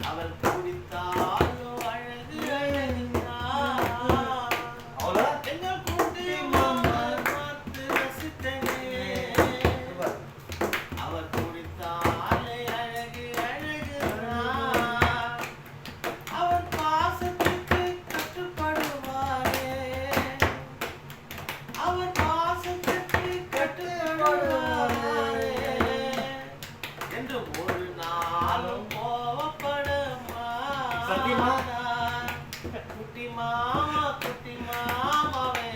அவர் குடித்தாலும் அழகு அழகுதான். எங்க குட்டி மாமா பார்த்து ரசித்தனே. அவர் குடித்தாலே அழகு அழகுதான். அவர் பாசத்துக்கு கட்டுப்படுவாரே. அவர் பாசத்துக்கு கட்டுப்படுவாரே என்று ஒரு நாளும் கோவப்படுமா. குட்டி மாமாவே குட்டி மாமாவே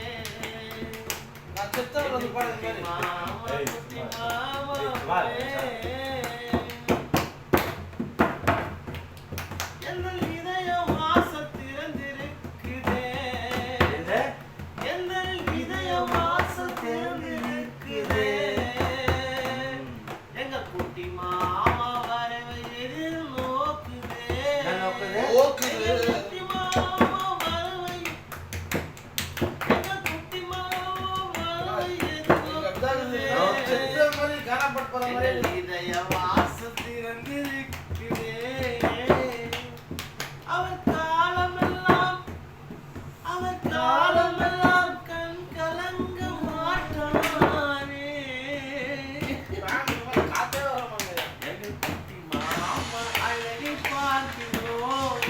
என்னுள் இதயம் வாசல் திறந்திருக்குதே. என்னுள் இதயம் வாசல் திறந்திருக்குதே. எங்க குட்டி மாமா வரவை எதிர்நோக்குதே. குட்டி மாமா வரவை எங்க குட்டி மாமா வரவை எதிர்நோக்குதே. என்னுள் இதயம் வாசல் திறந்திருக்குதே. அவர் காலமெல்லாம் கண் கலங்க மாட்டானே. எங்கள் குட்டி மாமா அழகை பார்க்கிறோம்.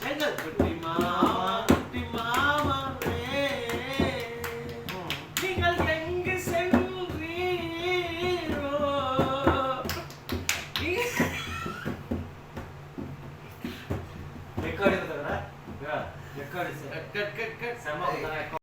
எங்கள் குட்டி மாமாவே நீங்கள் எங்கு சென்றீரோ. ரெக்கார்டிங்